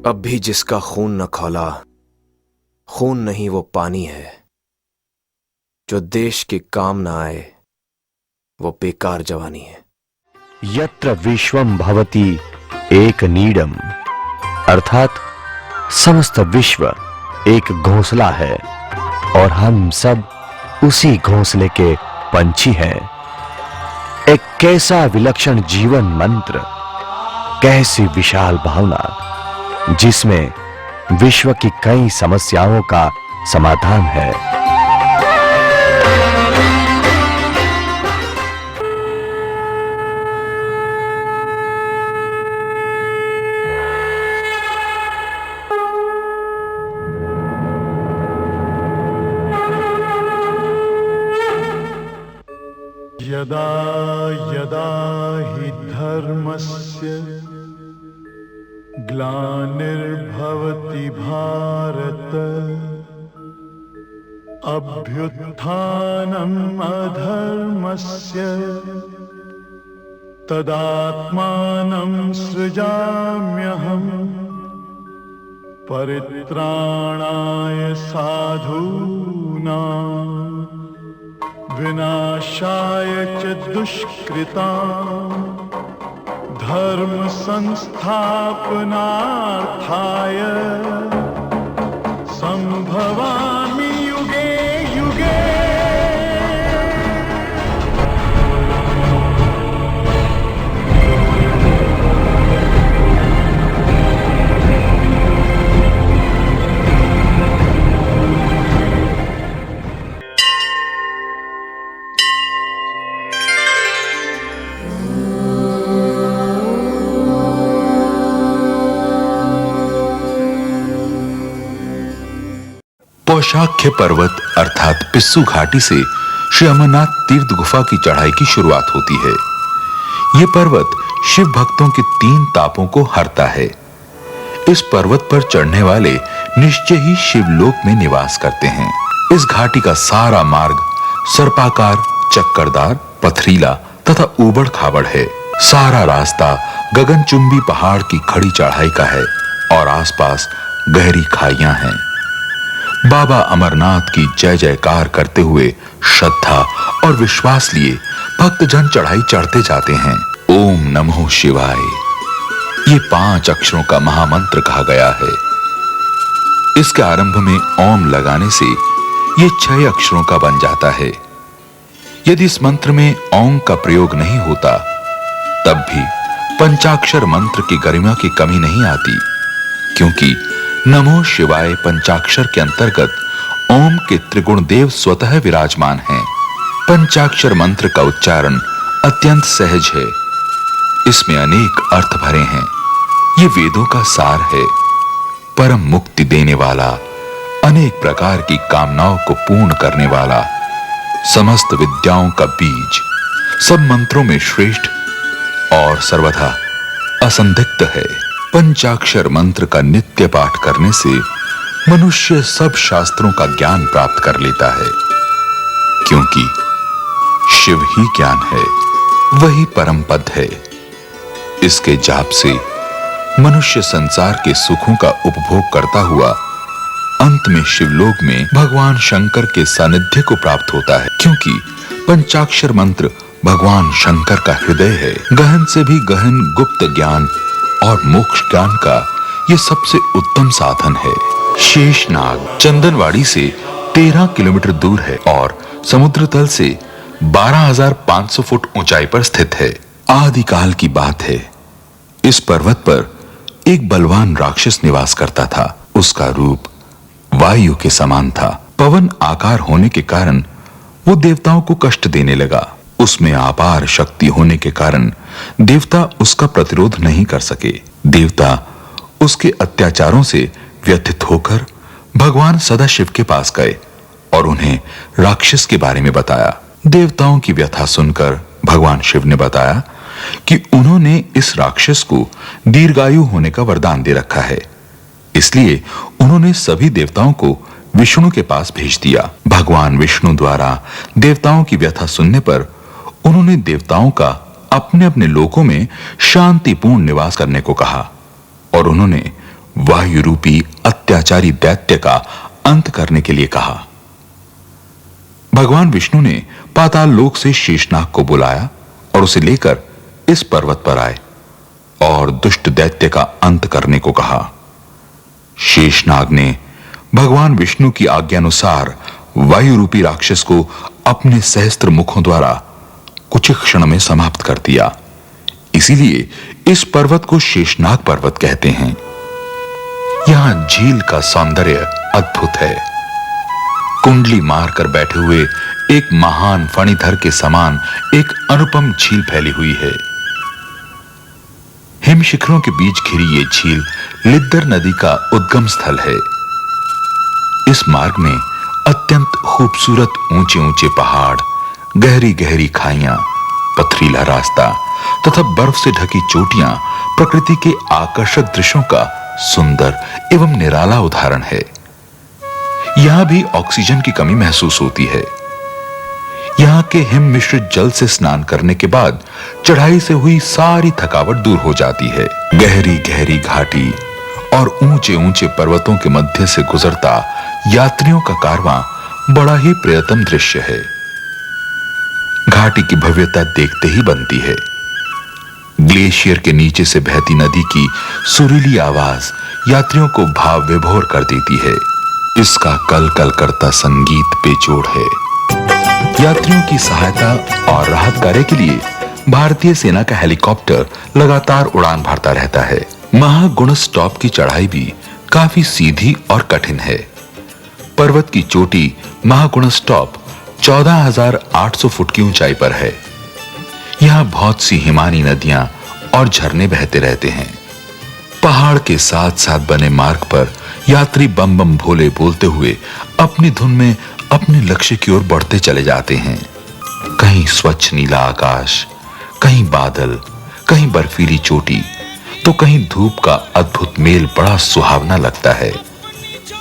अब भी जिसका खून न खौला, खून नहीं वो पानी है। जो देश के काम न आए वो बेकार जवानी है। यत्र विश्वम भवति एक नीडम, अर्थात समस्त विश्व एक घोंसला है और हम सब उसी घोंसले के पंछी हैं। एक कैसा विलक्षण जीवन मंत्र, कैसी विशाल भावना जिसमें विश्व की कई समस्याओं का समाधान है। यदा यदा हि धर्मस्य ग्लानिर्भवति भारत, अभ्युत्थानम् अधर्मस्य तदात्मानं सृजाम्यहम्, परित्राणाय साधूनां विनाशाय च दुष्कृतां, धर्म संस्थापनार्थाय संभवामि युगे युगे। पौशाख्य पर्वत अर्थात पिस्सू घाटी से श्री अमरनाथ तीर्थ गुफा की चढ़ाई की शुरुआत होती है। यह पर्वत शिव भक्तों के 3 तापों को हरता है। इस पर्वत पर चढ़ने वाले निश्चय ही शिवलोक में निवास करते हैं। इस घाटी का सारा मार्ग सर्पाकार, चक्करदार, पथरीला तथा ऊबड़ खाबड़ है। सारा रास्ता गगनचुंबी पहाड़ की खड़ी चढ़ाई का है और आसपास गहरी खाइयां हैं। बाबा अमरनाथ की जय जयकार करते हुए श्रद्धा और विश्वास लिए भक्तजन चढ़ाई चढ़ते जाते हैं। ओम नमो शिवाय, ये 5 अक्षरों का महामंत्र कहा गया है। इसके आरंभ में ओम लगाने से ये 6 अक्षरों का बन जाता है। यदि इस मंत्र में ओम का प्रयोग नहीं होता तब भी पंचाक्षर मंत्र की गरिमा की कमी नहीं आती, क्योंकि नमो शिवाय पंचाक्षर के अंतर्गत ओम के त्रिगुण देव स्वतः विराजमान हैं। पंचाक्षर मंत्र का उच्चारण अत्यंत सहज है। इसमें अनेक अर्थ भरे हैं। ये वेदों का सार है, परम मुक्ति देने वाला, अनेक प्रकार की कामनाओं को पूर्ण करने वाला, समस्त विद्याओं का बीज, सब मंत्रों में श्रेष्ठ और सर्वथा असंदिग्ध है। पंचाक्षर मंत्र का नित्य पाठ करने से मनुष्य सब शास्त्रों का ज्ञान प्राप्त कर लेता है, क्योंकि शिव ही ज्ञान है, वही परम पद है। इसके जाप से मनुष्य संसार के सुखों का उपभोग करता हुआ अंत में शिवलोक में भगवान शंकर के सानिध्य को प्राप्त होता है, क्योंकि पंचाक्षर मंत्र भगवान शंकर का हृदय है। गहन से भी गहन गुप्त ज्ञान और मोक्ष ज्ञान का यह सबसे उत्तम साधन है। शेषनाग चंदनवाड़ी से 13 किलोमीटर दूर है और समुद्र तल से 12,500 फुट ऊंचाई पर स्थित है। आदिकाल की बात है। इस पर्वत पर एक बलवान राक्षस निवास करता था। उसका रूप वायु के समान था। पवन आकार होने के कारण वो देवताओं को कष्ट देने लगा। उसमें अपार शक्ति होने के कारण देवता उसका प्रतिरोध नहीं कर सके। देवता उसके अत्याचारों से व्यथित होकर भगवान सदाशिव के पास गए और उन्हें राक्षस के बारे में बताया। देवताओं की व्यथा सुनकर भगवान शिव ने बताया कि उन्होंने इस राक्षस को दीर्घायु होने का वरदान दे रखा है, इसलिए उन्होंने सभी देवताओं को विष्णु के पास भेज दिया। भगवान विष्णु द्वारा देवताओं की व्यथा सुनने पर उन्होंने देवताओं का अपने अपने लोकों में शांतिपूर्ण निवास करने को कहा और उन्होंने वायु रूपी अत्याचारी दैत्य का अंत करने के लिए कहा। भगवान विष्णु ने पाताल लोक से शेषनाग को बुलाया और उसे लेकर इस पर्वत पर आए और दुष्ट दैत्य का अंत करने को कहा। शेषनाग ने भगवान विष्णु की आज्ञानुसार वायु रूपी राक्षस को अपने सहस्त्र मुखों द्वारा कुछ क्षण में समाप्त कर दिया। इसीलिए इस पर्वत को शेषनाग पर्वत कहते हैं। यहां झील का सौंदर्य अद्भुत है। कुंडली मारकर बैठे हुए एक महान फणिधर के समान एक अनुपम झील फैली हुई है। हिम शिखरों के बीच घिरी ये झील लिद्दर नदी का उद्गम स्थल है। इस मार्ग में अत्यंत खूबसूरत ऊंचे ऊंचे पहाड़, गहरी गहरी खाइयां, पथरीला रास्ता तथा बर्फ से ढकी चोटियां प्रकृति के आकर्षक दृश्यों का सुंदर एवं निराला उदाहरण है। यहां भी ऑक्सीजन की कमी महसूस होती है। यहां के हिम मिश्रित जल से स्नान करने के बाद चढ़ाई से हुई सारी थकावट दूर हो जाती है। गहरी गहरी घाटी और ऊंचे ऊंचे पर्वतों के मध्य से गुजरता यात्रियों का कारवां बड़ा ही प्रियतम दृश्य है। घाटी की भव्यता देखते ही बनती है। ग्लेशियर के नीचे से बहती नदी की सुरीली आवाज यात्रियों को भाव विभोर कर देती है। इसका कल कल करता संगीत बेजोड़ है। यात्रियों की सहायता और राहत कार्य के लिए भारतीय सेना का हेलीकॉप्टर लगातार उड़ान भरता रहता है। महागुणस टॉप की चढ़ाई भी काफी सीधी और कठिन है। पर्वत की चोटी महागुणस टॉप 14,800 फुट की ऊंचाई पर है। यहां बहुत सी हिमानी नदियां और झरने बहते रहते हैं। पहाड़ के साथ साथ बने मार्ग पर यात्री बम बम भोले बोलते हुए अपनी धुन में अपने लक्ष्य की ओर बढ़ते चले जाते हैं। कहीं स्वच्छ नीला आकाश, कहीं बादल, कहीं बर्फीली चोटी, तो कहीं धूप का अद्भुत मेल बड़ा सुहावना लगता है।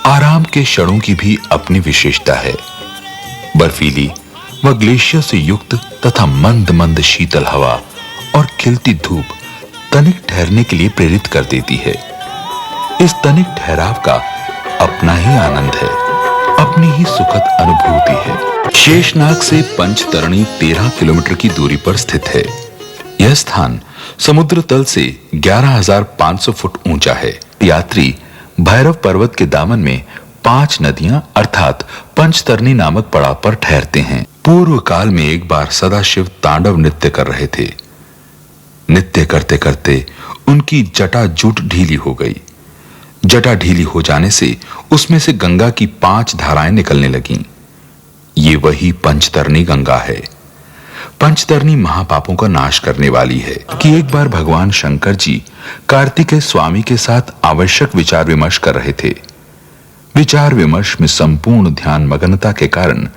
आराम के क्षणों की भी अपनी विशेषता है। बर्फीली व ग्लेशियर से युक्त तथा मंद मंद शीतल हवा और खिलती धूप तनिक ठहरने के लिए प्रेरित कर देती है। इस तनिक ठहराव का अपना ही आनंद है, अपनी ही सुखद अनुभूति है। शेषनाग से पंचतरणी 13 किलोमीटर की दूरी पर स्थित है। यह स्थान समुद्र तल से 11,500 फुट ऊंचा है। यात्री भैरव पर्वत के दामन में 5 नदियां अर्थात पंचतरणी नामक पड़ाव पर ठहरते हैं। पूर्व काल में एक बार सदाशिव तांडव नृत्य कर रहे थे। नृत्य करते करते उनकी जटा जूट ढीली हो गई। जटा ढीली हो जाने से उसमें से गंगा की 5 धाराएं निकलने लगीं। ये वही पंचतरणी गंगा है। पंचतरणी महापापों का नाश करने वाली है। कि एक बार भगवान शंकर जी कार्तिकेय स्वामी के साथ आवश्यक विचार विमर्श कर रहे थे। विचार विमर्श में संपूर्ण ध्यान मग्नता के कारण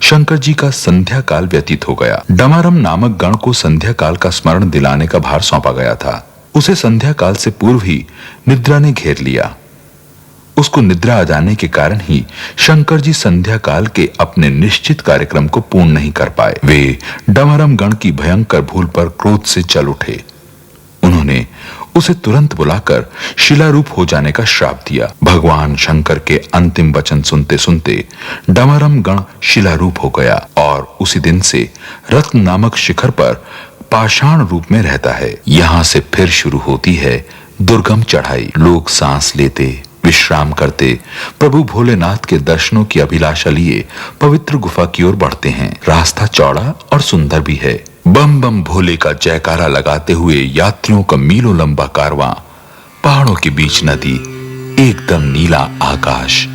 शंकर जी का संध्या काल व्यतीत हो गया। डमारम नामक गण को संध्या काल का स्मरण दिलाने का भार सौंपा गया था। उसे संध्या काल से पूर्व ही निद्रा ने घेर लिया। उसको निद्रा आ जाने के कारण ही शंकर जी संध्या काल के अपने निश्चित कार्यक्रम को पूर्ण नहीं कर पाए। वे डमरम गण की भयंकर भूल पर क्रोध से चल उठे। उन्होंने उसे तुरंत बुलाकर शिलारूप हो जाने का श्राप दिया। भगवान शंकर के अंतिम वचन सुनते सुनते डमरम गण शिलारूप हो गया और उसी दिन से रत्न नामक शिखर पर पाषाण रूप में रहता है। यहाँ से फिर शुरू होती है दुर्गम चढ़ाई। लोग सांस लेते, विश्राम करते, प्रभु भोलेनाथ के दर्शनों की अभिलाषा लिए पवित्र गुफा की ओर बढ़ते हैं। रास्ता चौड़ा और सुंदर भी है। बम बम भोले का जयकारा लगाते हुए यात्रियों का मीलों लंबा कारवां, पहाड़ों के बीच नदी, एकदम नीला आकाश,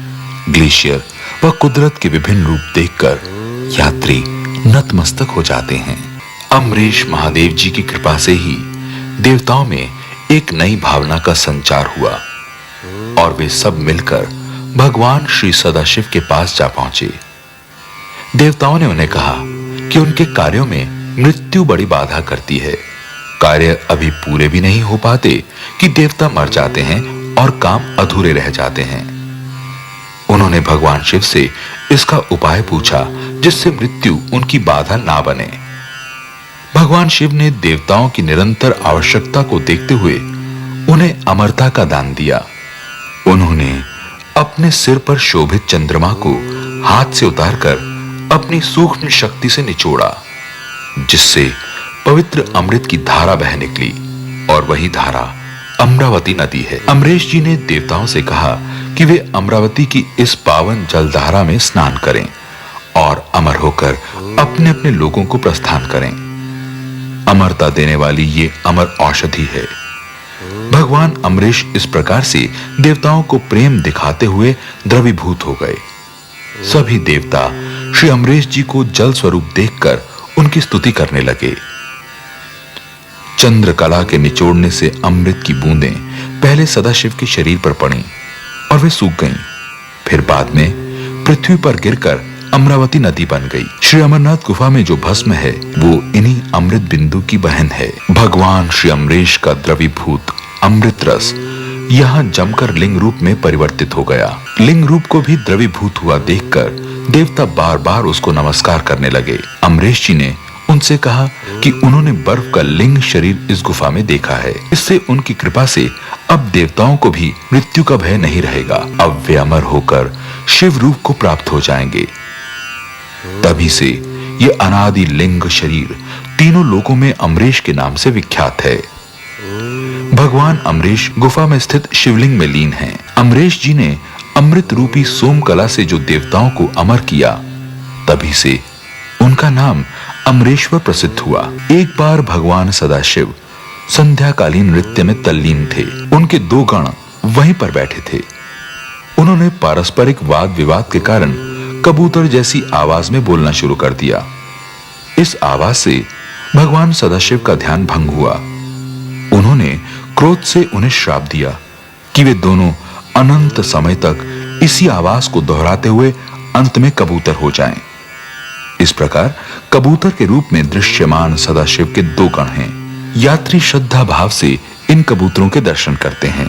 ग्लेशियर व कुदरत के विभिन्न रूप देखकर यात्री नतमस्तक हो जाते हैं। अमरीश महादेव जी की कृपा से ही देवताओं में एक नई भावना का संचार हुआ और वे सब मिलकर भगवान श्री सदाशिव के पास जा पहुंचे। देवताओं ने उन्हें कहा कि उनके कार्यों में मृत्यु बड़ी बाधा करती है। कार्य अभी पूरे भी नहीं हो पाते कि देवता मर जाते हैं और काम अधूरे रह जाते हैं। उन्होंने भगवान शिव से इसका उपाय पूछा जिससे मृत्यु उनकी बाधा ना बने। भगवान शिव ने देवताओं की निरंतर आवश्यकता को देखते हुए उन्हें अमरता का दान दिया उन्होंने अपने सिर पर शोभित चंद्रमा को हाथ से उतारकर अपनी सूक्ष्म शक्ति से निचोड़ा, जिससे पवित्र अमृत की धारा बह निकली, और वही धारा अमरावती नदी है। अमरेश जी ने देवताओं से कहा कि वे अमरावती की इस पावन जलधारा में स्नान करें और अमर होकर अपने अपने लोगों को प्रस्थान करें। अमरता देने वाली ये अमर औषधि है। भगवान अमरेश इस प्रकार से देवताओं को प्रेम दिखाते हुए द्रवीभूत हो गए। सभी देवता श्री अमरेश जी को जल स्वरूप देखकर उनकी स्तुति करने लगे। चंद्रकला के निचोड़ने से अमृत की बूंदें पहले सदाशिव के शरीर पर पड़ी और वे सूख गईं। फिर बाद में पृथ्वी पर गिरकर अमरावती नदी बन गई। श्री अमरनाथ गुफा में जो भस्म है वो इन्हीं अमृत बिंदु की बहन है। भगवान श्री अमरेश का द्रवीभूत अमृत रस यहाँ जमकर लिंग रूप में परिवर्तित हो गया। लिंग रूप को भी द्रवीभूत हुआ देखकर देवता बार बार उसको नमस्कार करने लगे। अमरेश जी ने उनसे कहा कि उन्होंने बर्फ का लिंग शरीर इस गुफा में देखा है। इससे उनकी कृपा से अब देवताओं को भी मृत्यु का भय नहीं रहेगा। अब वे अमर होकर शिव रूप को प्राप्त हो जाएंगे। तभी से ये अनादि लिंग शरीर तीनों लोकों में अमरेश के नाम से विख्यात है। भगवान अमरेश गुफा में स्थित शिवलिंग में लीन हैं। अमरेश जी ने अमृत रूपी सोमकला से जो देवताओं को अमर किया, तभी से उनका नाम अमरेश्वर प्रसिद्ध हुआ। एक बार भगवान सदाशिव संध्याकालीन नृत्य में तल्लीन थे। उनके दो गण वहीं पर बैठे थे। उन्होंने पारस्परिक वाद विवाद के कारण कबूतर जैसी आवाज में बोलना शुरू कर दिया। इस आवाज से भगवान सदाशिव का ध्यान भंग हुआ। उन्होंने क्रोध से उन्हें श्राप दिया कि वे दोनों अनंत समय तक इसी आवाज को दोहराते हुए अंत में कबूतर हो जाएं। इस प्रकार कबूतर के रूप में दृश्यमान सदाशिव के दो गण हैं। यात्री श्रद्धा भाव से इन कबूतरों के दर्शन करते हैं।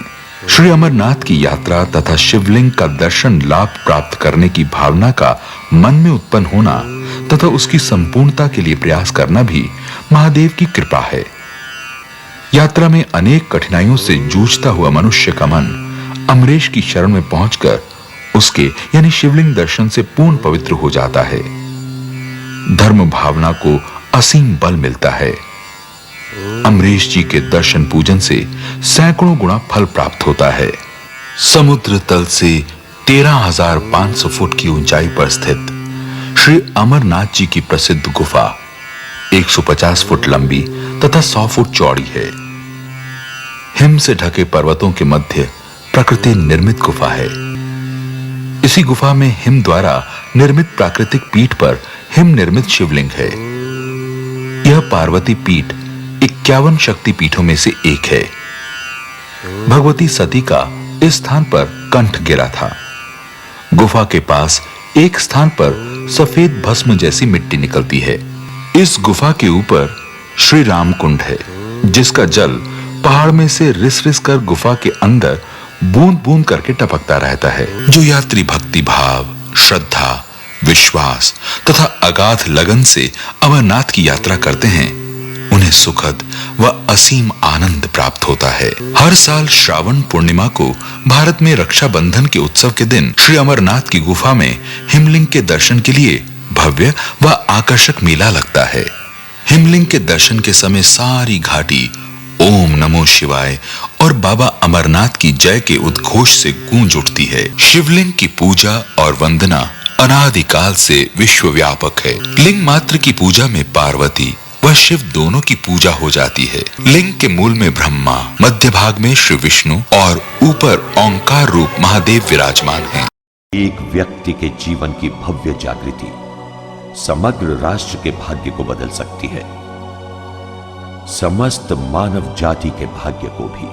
श्री अमरनाथ की यात्रा तथा शिवलिंग का दर्शन लाभ प्राप्त करने की भावना का मन में उत्पन्न होना तथा उसकी संपूर्णता के लिए प्रयास करना भी महादेव की कृपा है। यात्रा में अनेक कठिनाइयों से जूझता हुआ मनुष्य का मन अमरेश की शरण में पहुंचकर उसके यानी शिवलिंग दर्शन से पूर्ण पवित्र हो जाता है। धर्म भावना को असीम बल मिलता है। अमरेश जी के दर्शन पूजन से सैकड़ों गुना फल प्राप्त होता है। समुद्र तल से 13,500 फुट की ऊंचाई पर स्थित श्री अमरनाथ जी की प्रसिद्ध गुफा 150 फुट लंबी तथा 100 फुट चौड़ी है। हिम से ढके पर्वतों के मध्य प्रकृति निर्मित गुफा है। इसी गुफा में हिम द्वारा निर्मित प्राकृतिक पीठ पर हिम निर्मित शिवलिंग है। यह पार्वती पीठ 51 शक्ति पीठों में से एक है। भगवती सती का इस स्थान पर कंठ गिरा था। गुफा के पास एक स्थान पर सफेद भस्म जैसी मिट्टी निकलती है। इस गुफा के ऊपर श्री राम कुंड है, जिसका जल पहाड़ में से रिस रिस कर गुफा के अंदर बूंद बूंद करके टपकता रहता है। जो यात्री भक्ति भाव, श्रद्धा, विश्वास तथा अगाध लगन से अमरनाथ की यात्रा करते हैं, उन्हें सुखद व असीम आनंद प्राप्त होता है। हर साल श्रावण पूर्णिमा को भारत में रक्षाबंधन के उत्सव के दिन श्री अमरनाथ की गुफा में हिमलिंग के दर्शन के लिए भव्य व आकर्षक मेला लगता है। हिमलिंग के दर्शन के समय सारी घाटी ओम नमो शिवाय और बाबा अमरनाथ की जय के उद्घोष से गूंज उठती है। शिवलिंग की पूजा और वंदना अनादिकाल से विश्वव्यापक है। लिंग मात्र की पूजा में पार्वती व शिव दोनों की पूजा हो जाती है। लिंग के मूल में ब्रह्मा, मध्य भाग में श्री विष्णु और ऊपर ओंकार रूप महादेव विराजमान हैं। एक व्यक्ति के जीवन की भव्य जागृति समग्र राष्ट्र के भाग्य को बदल सकती है, समस्त मानव जाति के भाग्य को भी।